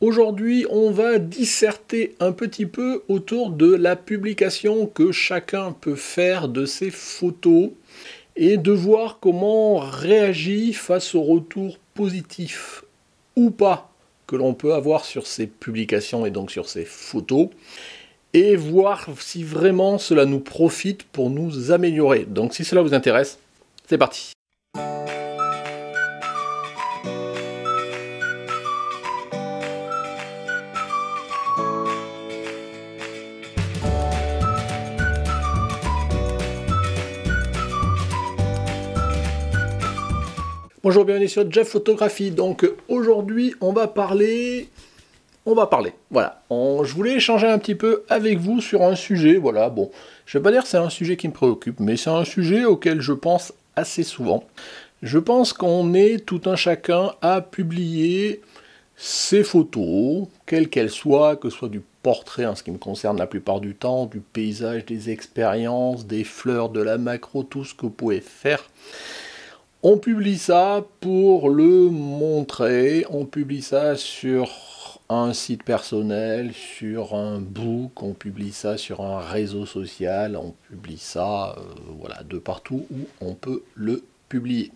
Aujourd'hui, on va disserter un petit peu autour de la publication que chacun peut faire de ses photos et de voir comment on réagit face aux retours positifs ou pas que l'on peut avoir sur ces publications et donc sur ces photos, et voir si vraiment cela nous profite pour nous améliorer. Donc si cela vous intéresse, c'est parti. Bonjour, bienvenue sur Jeff Photographie. Donc aujourd'hui, on va parler. Voilà. Je voulais échanger un petit peu avec vous sur un sujet. Voilà. Bon, je vais pas dire que c'est un sujet qui me préoccupe, mais c'est un sujet auquel je pense assez souvent. Je pense qu'on est tout un chacun à publier ses photos, quelles qu'elles soient, que ce soit du portrait, en ce qui me concerne la plupart du temps, du paysage, des expériences, des fleurs, de la macro, tout ce que vous pouvez faire. On publie ça pour le montrer, on publie ça sur un site personnel, sur un book, on publie ça sur un réseau social, on publie ça voilà, de partout où on peut le publier.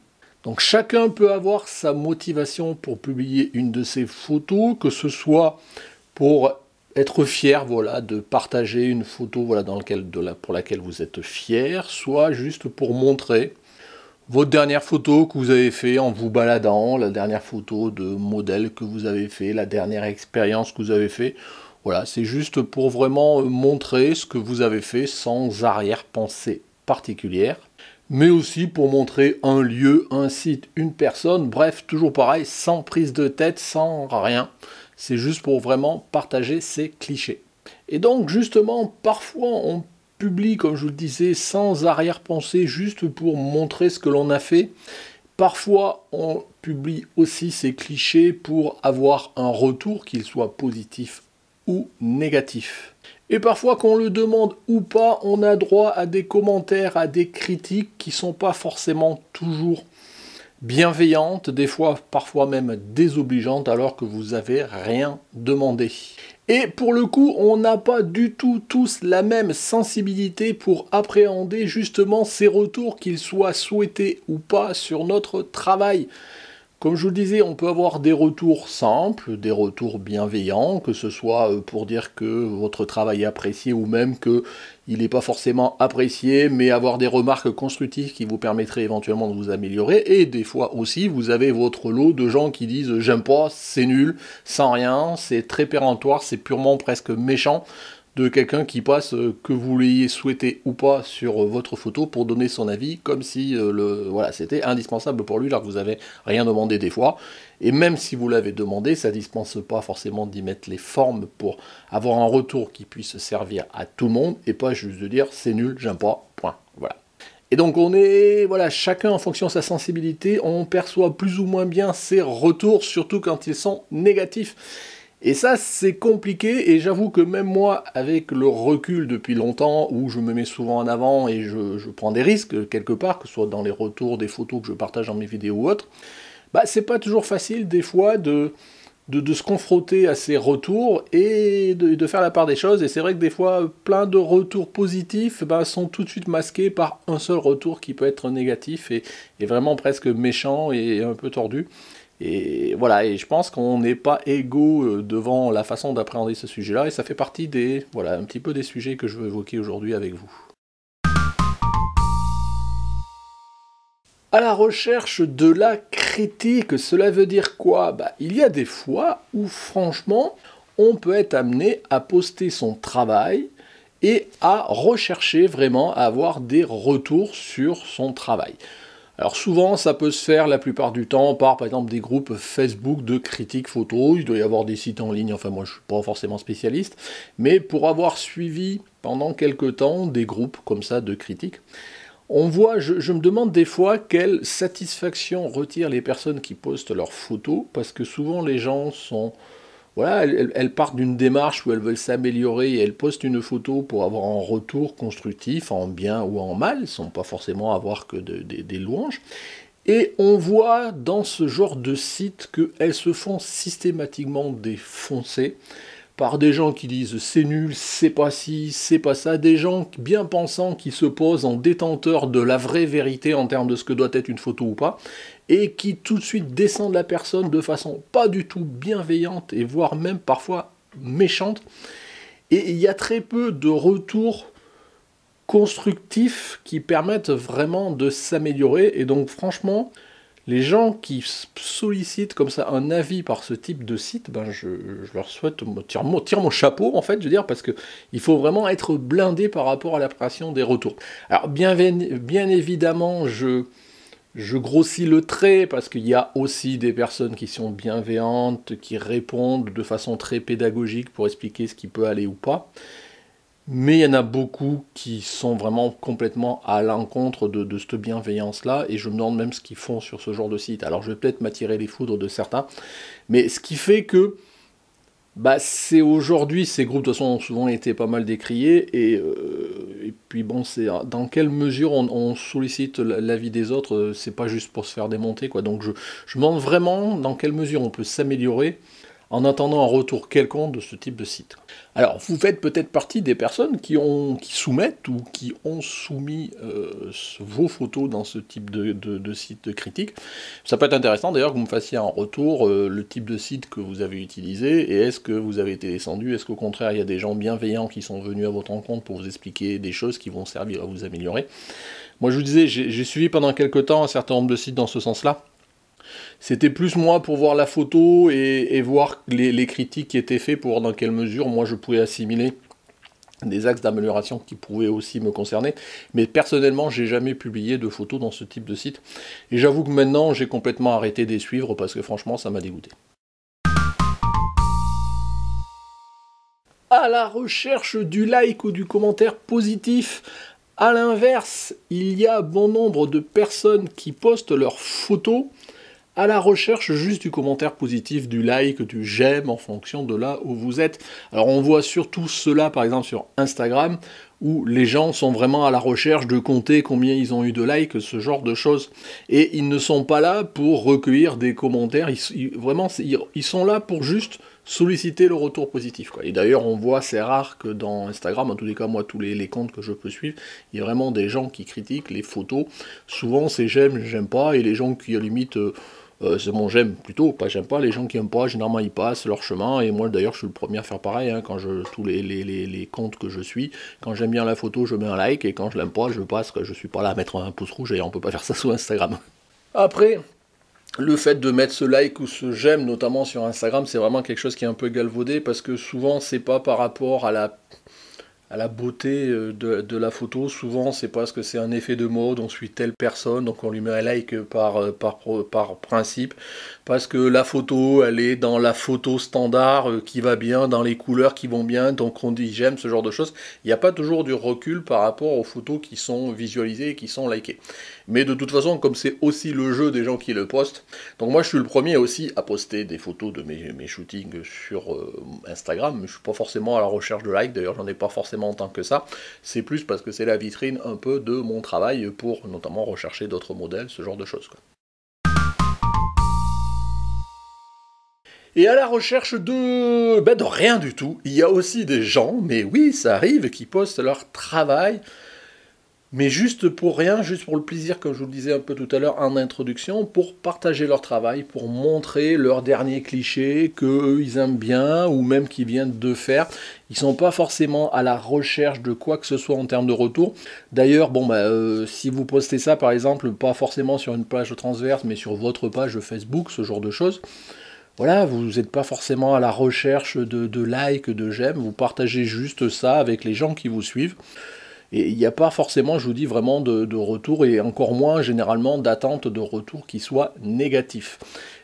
Donc chacun peut avoir sa motivation pour publier une de ses photos, que ce soit pour être fier, voilà, de partager une photo, voilà, pour laquelle vous êtes fier, soit juste pour montrer votre dernière photo que vous avez fait en vous baladant, la dernière photo de modèle que vous avez fait, la dernière expérience que vous avez fait. Voilà, c'est juste pour vraiment montrer ce que vous avez fait sans arrière-pensée particulière, mais aussi pour montrer un lieu, un site, une personne, bref, toujours pareil, sans prise de tête, sans rien. C'est juste pour vraiment partager ces clichés. Et donc, justement, parfois, on publie, comme je vous le disais, sans arrière-pensée, juste pour montrer ce que l'on a fait. Parfois, on publie aussi ces clichés pour avoir un retour, qu'il soit positif ou négatif. Et parfois, qu'on le demande ou pas, on a droit à des commentaires, à des critiques qui ne sont pas forcément toujours bienveillantes, des fois, parfois même désobligeantes, alors que vous n'avez rien demandé. Et pour le coup, on n'a pas du tout tous la même sensibilité pour appréhender justement ces retours, qu'ils soient souhaités ou pas, sur notre travail. Comme je vous le disais, on peut avoir des retours simples, des retours bienveillants, que ce soit pour dire que votre travail est apprécié ou même qu'il n'est pas forcément apprécié, mais avoir des remarques constructives qui vous permettraient éventuellement de vous améliorer. Et des fois aussi, vous avez votre lot de gens qui disent « j'aime pas, c'est nul, sans rien, c'est très péremptoire, c'est purement presque méchant ». De quelqu'un qui passe, que vous l'ayez souhaité ou pas, sur votre photo pour donner son avis, comme si voilà, c'était indispensable pour lui, alors que vous n'avez rien demandé des fois. Et même si vous l'avez demandé, ça ne dispense pas forcément d'y mettre les formes pour avoir un retour qui puisse servir à tout le monde, et pas juste de dire « c'est nul, j'aime pas, point ». Voilà. Et donc on est, voilà, chacun en fonction de sa sensibilité, on perçoit plus ou moins bien ces retours, surtout quand ils sont négatifs. Et ça, c'est compliqué, et j'avoue que même moi, avec le recul depuis longtemps, où je me mets souvent en avant et je prends des risques quelque part, que ce soit dans les retours des photos que je partage dans mes vidéos ou autres, bah c'est pas toujours facile des fois de se confronter à ces retours et de faire la part des choses. Et c'est vrai que des fois, plein de retours positifs sont tout de suite masqués par un seul retour qui peut être négatif et vraiment presque méchant et un peu tordu. Et voilà, et je pense qu'on n'est pas égaux devant la façon d'appréhender ce sujet-là, et ça fait partie voilà, un petit peu des sujets que je veux évoquer aujourd'hui avec vous. À la recherche de la critique, cela veut dire quoi? Il y a des fois où, franchement, on peut être amené à poster son travail et à rechercher vraiment à avoir des retours sur son travail. Alors souvent, ça peut se faire la plupart du temps par exemple, des groupes Facebook de critiques photo. Il doit y avoir des sites en ligne, enfin moi je ne suis pas forcément spécialiste, mais pour avoir suivi pendant quelques temps des groupes comme ça de critiques, on voit, je me demande des fois quelle satisfaction retirent les personnes qui postent leurs photos, parce que souvent les gens sont... Voilà, elles partent d'une démarche où elles veulent s'améliorer et elles postent une photo pour avoir un retour constructif, en bien ou en mal, sans pas forcément avoir que des louanges. Et on voit dans ce genre de sites qu'elles se font systématiquement défoncer par des gens qui disent c'est nul, c'est pas ci, c'est pas ça, des gens bien pensants qui se posent en détenteurs de la vraie vérité en termes de ce que doit être une photo ou pas, et qui tout de suite descendent la personne de façon pas du tout bienveillante, et voire même parfois méchante. Et il y a très peu de retours constructifs qui permettent vraiment de s'améliorer, et donc franchement, les gens qui sollicitent comme ça un avis par ce type de site, ben je leur souhaite, tire mon chapeau en fait, je veux dire, parce que il faut vraiment être blindé par rapport à l'appréciation des retours. Alors bien évidemment, je grossis le trait, parce qu'il y a aussi des personnes qui sont bienveillantes, qui répondent de façon très pédagogique pour expliquer ce qui peut aller ou pas. Mais il y en a beaucoup qui sont vraiment complètement à l'encontre de cette bienveillance-là, et je me demande même ce qu'ils font sur ce genre de site. Alors je vais peut-être m'attirer les foudres de certains, mais ce qui fait que c'est aujourd'hui, ces groupes de toute façon ont souvent été pas mal décriés, et puis bon, c'est dans quelle mesure on sollicite l'avis des autres, c'est pas juste pour se faire démonter, quoi. Donc je me demande vraiment dans quelle mesure on peut s'améliorer en attendant un retour quelconque de ce type de site. Alors, vous faites peut-être partie des personnes qui soumettent ou qui ont soumis vos photos dans ce type de site critique. Ça peut être intéressant d'ailleurs que vous me fassiez en retour le type de site que vous avez utilisé, et est-ce que vous avez été descendu, est-ce qu'au contraire il y a des gens bienveillants qui sont venus à votre rencontre pour vous expliquer des choses qui vont servir à vous améliorer. Moi je vous disais, j'ai suivi pendant quelques temps un certain nombre de sites dans ce sens-là. C'était plus moi pour voir la photo et voir les critiques qui étaient faites, pour voir dans quelle mesure moi je pouvais assimiler des axes d'amélioration qui pouvaient aussi me concerner. Mais personnellement, j'ai jamais publié de photos dans ce type de site. Et j'avoue que maintenant, j'ai complètement arrêté de les suivre parce que franchement, ça m'a dégoûté. À la recherche du like ou du commentaire positif, à l'inverse, il y a bon nombre de personnes qui postent leurs photos à la recherche juste du commentaire positif, du like, du j'aime en fonction de là où vous êtes. Alors on voit surtout cela par exemple sur Instagram, où les gens sont vraiment à la recherche de compter combien ils ont eu de likes, ce genre de choses. Et ils ne sont pas là pour recueillir des commentaires, ils sont là pour juste solliciter le retour positif, quoi. Et d'ailleurs on voit, c'est rare que dans Instagram, en tous les cas moi tous les comptes que je peux suivre, il y a vraiment des gens qui critiquent les photos. Souvent c'est j'aime pas, et les gens qui à limite... c'est mon j'aime plutôt, pas j'aime pas, les gens qui aiment pas, généralement ils passent leur chemin, et moi d'ailleurs je suis le premier à faire pareil, hein, quand tous les comptes que je suis, quand j'aime bien la photo je mets un like, et quand je l'aime pas je passe, que je suis pas là à mettre un pouce rouge, et on peut pas faire ça sur Instagram. Après, le fait de mettre ce like ou ce j'aime, notamment sur Instagram, c'est vraiment quelque chose qui est un peu galvaudé, parce que souvent c'est pas par rapport à la beauté de la photo, souvent c'est parce que c'est un effet de mode, on suit telle personne, donc on lui met un like par principe, parce que la photo, elle est dans la photo standard qui va bien, dans les couleurs qui vont bien, donc on dit j'aime, ce genre de choses. Il n'y a pas toujours du recul par rapport aux photos qui sont visualisées et qui sont likées. Mais de toute façon, comme c'est aussi le jeu des gens qui le postent, donc moi je suis le premier aussi à poster des photos de mes shootings sur Instagram, mais je suis pas forcément à la recherche de likes, d'ailleurs j'en ai pas forcément tant que ça, c'est plus parce que c'est la vitrine un peu de mon travail pour notamment rechercher d'autres modèles, ce genre de choses, quoi. Et à la recherche de rien du tout, il y a aussi des gens, mais oui, ça arrive, qui postent leur travail, mais juste pour rien, juste pour le plaisir, comme je vous le disais un peu tout à l'heure en introduction, pour partager leur travail, pour montrer leurs derniers clichés qu'eux ils aiment bien, ou même qu'ils viennent de faire. Ils sont pas forcément à la recherche de quoi que ce soit en termes de retour. D'ailleurs, si vous postez ça par exemple, pas forcément sur une page transverse, mais sur votre page Facebook, ce genre de choses, voilà, vous n'êtes pas forcément à la recherche de likes, de j'aime, vous partagez juste ça avec les gens qui vous suivent. Et il n'y a pas forcément, je vous dis, vraiment de retour, et encore moins généralement d'attente de retour qui soit négatif.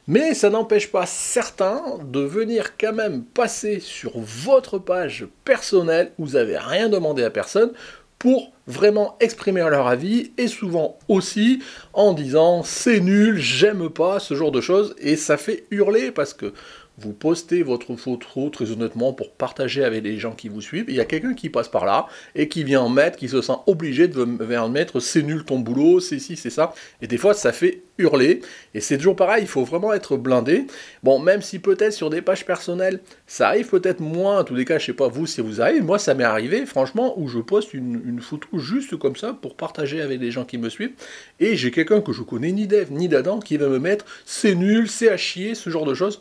Mais ça n'empêche pas certains de venir quand même passer sur votre page personnelle, où vous n'avez rien demandé à personne, pour vraiment exprimer leur avis, et souvent aussi en disant c'est nul, j'aime pas, ce genre de choses, et ça fait hurler, parce que vous postez votre photo très honnêtement pour partager avec les gens qui vous suivent, il y a quelqu'un qui passe par là et qui vient en mettre, qui se sent obligé de venir mettre c'est nul ton boulot, c'est ci, c'est ça, et des fois ça fait hurler, et c'est toujours pareil, il faut vraiment être blindé. Bon, même si peut-être sur des pages personnelles, ça arrive peut-être moins, en tous les cas, je sais pas vous si vous arrivez, moi ça m'est arrivé franchement où je poste une photo juste comme ça pour partager avec les gens qui me suivent, et j'ai quelqu'un que je connais ni d'Ève ni d'Adam qui va me mettre c'est nul, c'est à chier, ce genre de choses,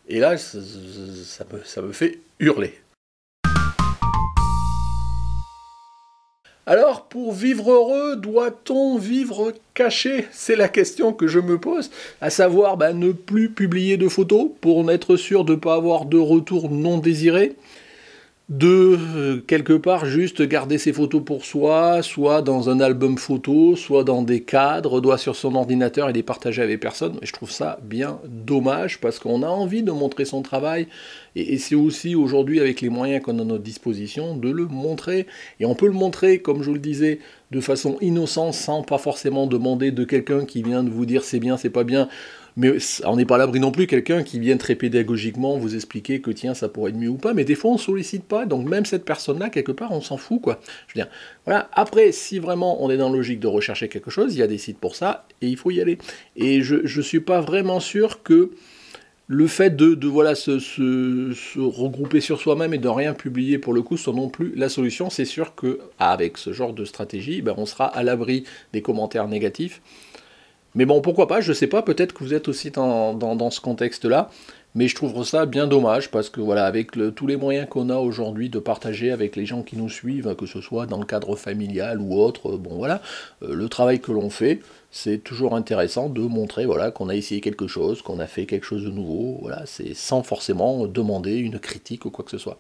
et là ça me fait hurler. Alors, pour vivre heureux, doit-on vivre caché? C'est la question que je me pose, à savoir ne plus publier de photos pour être sûr de ne pas avoir de retour non désiré, de quelque part juste garder ses photos pour soi, soit dans un album photo, soit dans des cadres, doit sur son ordinateur et les partager avec personne. Et je trouve ça bien dommage parce qu'on a envie de montrer son travail et c'est aussi aujourd'hui avec les moyens qu'on a à notre disposition de le montrer. Et on peut le montrer, comme je vous le disais, de façon innocente sans pas forcément demander de quelqu'un qui vient de vous dire c'est bien, c'est pas bien. Mais on n'est pas à l'abri non plus, quelqu'un qui vient très pédagogiquement vous expliquer que tiens, ça pourrait être mieux ou pas, mais des fois on ne sollicite pas, donc même cette personne-là, quelque part, on s'en fout, quoi. Je veux dire, voilà. Après, si vraiment on est dans la logique de rechercher quelque chose, il y a des sites pour ça, et il faut y aller. Et je ne suis pas vraiment sûr que le fait de voilà, se regrouper sur soi-même et de rien publier pour le coup soit non plus la solution. C'est sûr qu'avec ce genre de stratégie, on sera à l'abri des commentaires négatifs. Mais bon, pourquoi pas, je sais pas, peut-être que vous êtes aussi dans ce contexte-là, mais je trouve ça bien dommage, parce que voilà, avec tous les moyens qu'on a aujourd'hui de partager avec les gens qui nous suivent, que ce soit dans le cadre familial ou autre, bon voilà, le travail que l'on fait, c'est toujours intéressant de montrer voilà, qu'on a essayé quelque chose, qu'on a fait quelque chose de nouveau, voilà, c'est sans forcément demander une critique ou quoi que ce soit.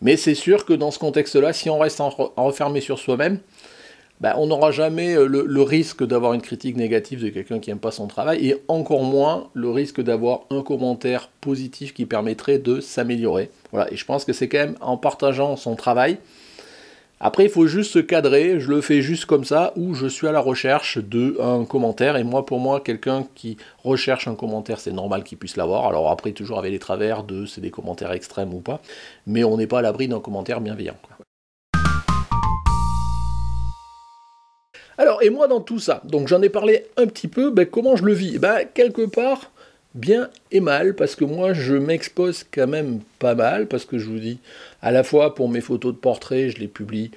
Mais c'est sûr que dans ce contexte-là, si on reste enfermé sur soi-même, on n'aura jamais le risque d'avoir une critique négative de quelqu'un qui n'aime pas son travail, et encore moins le risque d'avoir un commentaire positif qui permettrait de s'améliorer. Voilà, et je pense que c'est quand même en partageant son travail. Après, il faut juste se cadrer, je le fais juste comme ça, ou je suis à la recherche d'un commentaire, et moi, pour moi, quelqu'un qui recherche un commentaire, c'est normal qu'il puisse l'avoir. Alors après, toujours avec les travers c'est des commentaires extrêmes ou pas, mais on n'est pas à l'abri d'un commentaire bienveillant, quoi. Alors, et moi dans tout ça, donc j'en ai parlé un petit peu, comment je le vis? Quelque part, bien et mal, parce que moi je m'expose quand même pas mal, parce que je vous dis, à la fois pour mes photos de portrait, je les publie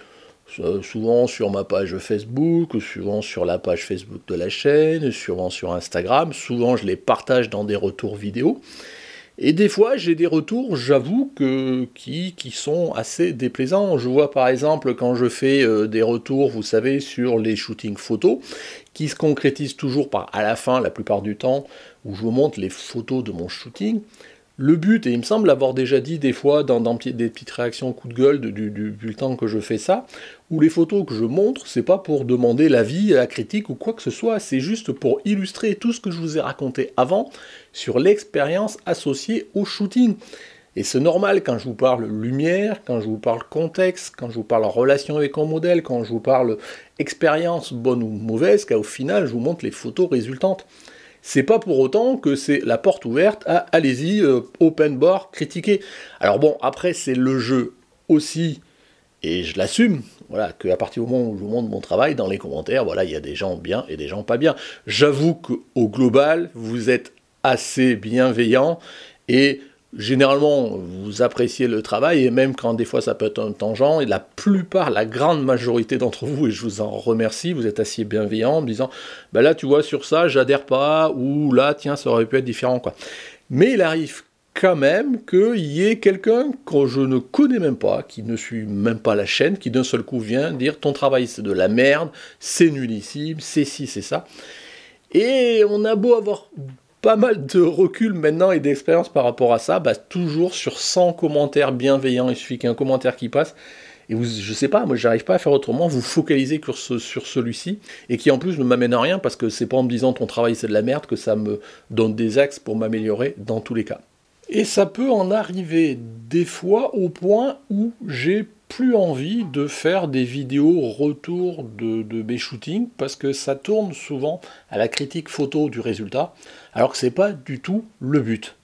souvent sur ma page Facebook, souvent sur la page Facebook de la chaîne, souvent sur Instagram, souvent je les partage dans des retours vidéo. Et des fois, j'ai des retours, j'avoue, qui sont assez déplaisants. Je vois par exemple quand je fais des retours, vous savez, sur les shootings photos, qui se concrétisent toujours par à la fin, la plupart du temps, où je vous montre les photos de mon shooting. Le but, et il me semble l'avoir déjà dit des fois dans des petites réactions coup de gueule du temps que je fais ça, où les photos que je montre, c'est pas pour demander l'avis, la critique ou quoi que ce soit, c'est juste pour illustrer tout ce que je vous ai raconté avant sur l'expérience associée au shooting. Et c'est normal quand je vous parle lumière, quand je vous parle contexte, quand je vous parle relation avec un modèle, quand je vous parle expérience bonne ou mauvaise, qu'au final je vous montre les photos résultantes. C'est pas pour autant que c'est la porte ouverte à allez-y, open bar, critiquer. Alors bon, après c'est le jeu aussi, et je l'assume, voilà, qu'à partir du moment où je vous montre mon travail, dans les commentaires, voilà, il y a des gens bien et des gens pas bien. J'avoue qu'au global, vous êtes assez bienveillant, et généralement, vous appréciez le travail, et même quand des fois ça peut être un tangent, et la plupart, la grande majorité d'entre vous, et je vous en remercie, vous êtes assez bienveillants en me disant, là tu vois, sur ça, j'adhère pas, ou là, tiens, ça aurait pu être différent, quoi. Mais il arrive quand même qu'il y ait quelqu'un que je ne connais même pas, qui ne suit même pas la chaîne, qui d'un seul coup vient dire, ton travail c'est de la merde, c'est nullissime, c'est ci, c'est ça. Et on a beau avoir pas mal de recul maintenant et d'expérience par rapport à ça, toujours sur 100 commentaires bienveillants, il suffit qu'il y ait un commentaire qui passe, et vous, je sais pas, moi j'arrive pas à faire autrement, vous focalisez sur celui-ci, et qui en plus ne m'amène à rien, parce que c'est pas en me disant ton travail c'est de la merde que ça me donne des axes pour m'améliorer dans tous les cas. Et ça peut en arriver des fois au point où j'ai plus envie de faire des vidéos retour de mes shootings, parce que ça tourne souvent à la critique photo du résultat, alors que c'est pas du tout le but.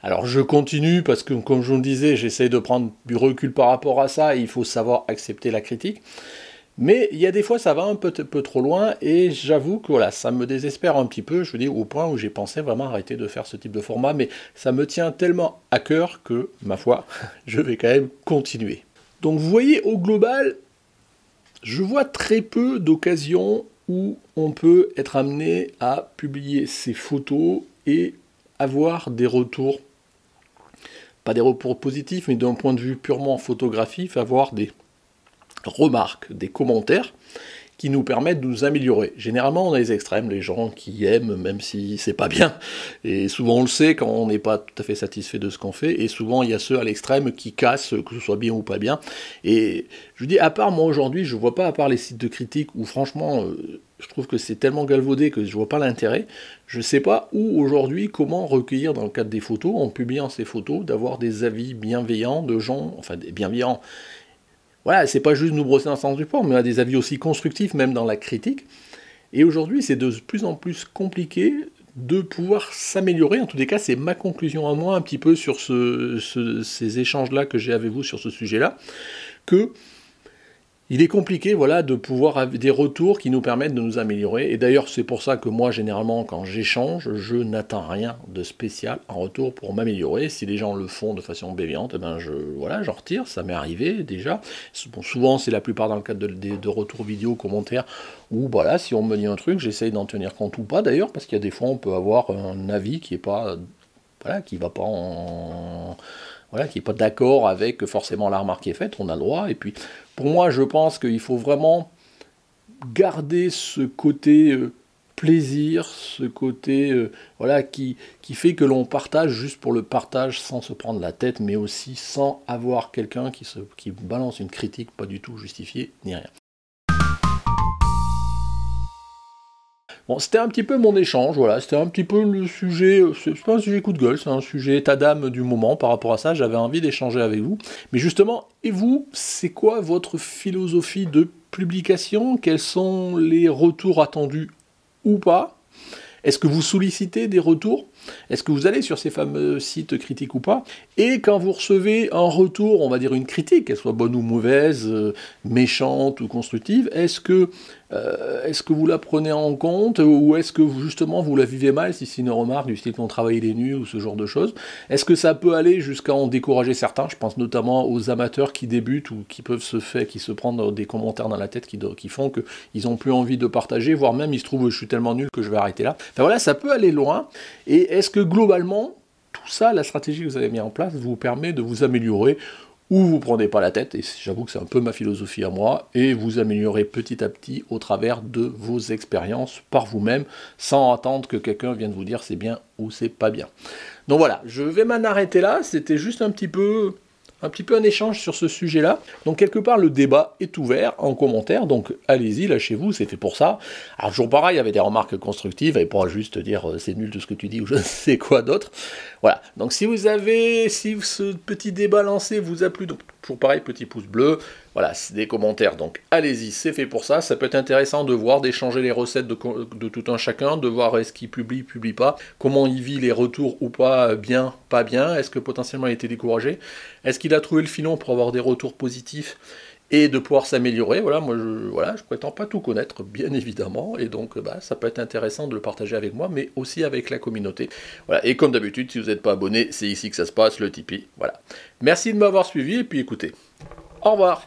Alors je continue parce que, comme je vous le disais, j'essaie de prendre du recul par rapport à ça, et il faut savoir accepter la critique. Mais il y a des fois, ça va un peu trop loin, et j'avoue que voilà, ça me désespère un petit peu, je veux dire, au point où j'ai pensé vraiment arrêter de faire ce type de format, mais ça me tient tellement à cœur que, ma foi, je vais quand même continuer. Donc vous voyez, au global, je vois très peu d'occasions où on peut être amené à publier ses photos et avoir des retours, pas des retours positifs, mais d'un point de vue purement photographique, avoir des remarques, des commentaires qui nous permettent de nous améliorer. Généralement, on a les extrêmes, les gens qui aiment, même si c'est pas bien, et souvent on le sait quand on n'est pas tout à fait satisfait de ce qu'on fait, et souvent il y a ceux à l'extrême qui cassent, que ce soit bien ou pas bien, et je vous dis, à part moi aujourd'hui, je vois pas, à part les sites de critique, où franchement, je trouve que c'est tellement galvaudé que je vois pas l'intérêt, je sais pas où aujourd'hui, comment recueillir dans le cadre des photos, en publiant ces photos, d'avoir des avis bienveillants de gens, enfin des bienveillants, voilà, c'est pas juste nous brosser un sens du poil, mais on a des avis aussi constructifs, même dans la critique. Et aujourd'hui, c'est de plus en plus compliqué de pouvoir s'améliorer. En tous les cas, c'est ma conclusion à moi, un petit peu sur ces échanges-là que j'ai avec vous sur ce sujet-là, que il est compliqué, voilà, de pouvoir avoir des retours qui nous permettent de nous améliorer. Et d'ailleurs, c'est pour ça que moi, généralement, quand j'échange, je n'attends rien de spécial en retour pour m'améliorer. Si les gens le font de façon bienveillante, eh ben voilà, j'en retire. Ça m'est arrivé déjà. Bon, souvent, c'est la plupart dans le cadre de retours vidéo, commentaires, où voilà, si on me dit un truc, j'essaye d'en tenir compte ou pas d'ailleurs, parce qu'il y a des fois, on peut avoir un avis qui est pas, voilà, qui va pas en... Voilà, qui n'est pas d'accord avec forcément la remarque qui est faite, on a le droit. Et puis, pour moi, je pense qu'il faut vraiment garder ce côté plaisir, ce côté voilà, qui fait que l'on partage juste pour le partage, sans se prendre la tête, mais aussi sans avoir quelqu'un qui balance une critique pas du tout justifiée, ni rien. Bon, c'était un petit peu mon échange, voilà, c'était un petit peu le sujet, c'est pas un sujet coup de gueule, c'est un sujet état d'âme du moment par rapport à ça, j'avais envie d'échanger avec vous. Mais justement, et vous, c'est quoi votre philosophie de publication? Quels sont les retours attendus ou pas? Est-ce que vous sollicitez des retours? Est-ce que vous allez sur ces fameux sites critiques ou pas? Et quand vous recevez un retour, on va dire une critique, qu'elle soit bonne ou mauvaise, méchante ou constructive, est-ce que vous la prenez en compte, ou est-ce que justement vous la vivez mal, si c'est une remarque du style qu'on travaille les nuits ou ce genre de choses? Est-ce que ça peut aller jusqu'à en décourager certains? Je pense notamment aux amateurs qui débutent ou qui peuvent qui se prendre des commentaires dans la tête qui font qu'ils n'ont plus envie de partager, voire même ils se trouvent je suis tellement nul que je vais arrêter là. Enfin voilà, ça peut aller loin. Et est-ce que globalement, tout ça, la stratégie que vous avez mis en place, vous permet de vous améliorer, ou vous prenez pas la tête, et j'avoue que c'est un peu ma philosophie à moi, et vous améliorez petit à petit au travers de vos expériences par vous-même, sans attendre que quelqu'un vienne vous dire c'est bien ou c'est pas bien. Donc voilà, je vais m'en arrêter là, c'était juste un petit peu un échange sur ce sujet-là. Donc quelque part, le débat est ouvert en commentaire, donc allez-y, lâchez-vous, c'est fait pour ça. Alors toujours pareil, il y avait des remarques constructives, et pas juste dire c'est nul tout ce que tu dis, ou je ne sais quoi d'autre. Voilà, donc si ce petit débat lancé vous a plu, donc toujours pareil, petit pouce bleu, voilà, c'est des commentaires, donc allez-y, c'est fait pour ça. Ça peut être intéressant de voir, d'échanger les recettes de tout un chacun, de voir est-ce qu'il publie pas, comment il vit les retours ou pas bien, est-ce que potentiellement il a été découragé, est-ce qu'il a trouvé le filon pour avoir des retours positifs et de pouvoir s'améliorer. Voilà, moi je prétends pas tout connaître, bien évidemment, et donc ça peut être intéressant de le partager avec moi, mais aussi avec la communauté. Voilà, et comme d'habitude, si vous n'êtes pas abonné, c'est ici que ça se passe, le Tipeee. Voilà. Merci de m'avoir suivi, et puis écoutez, au revoir.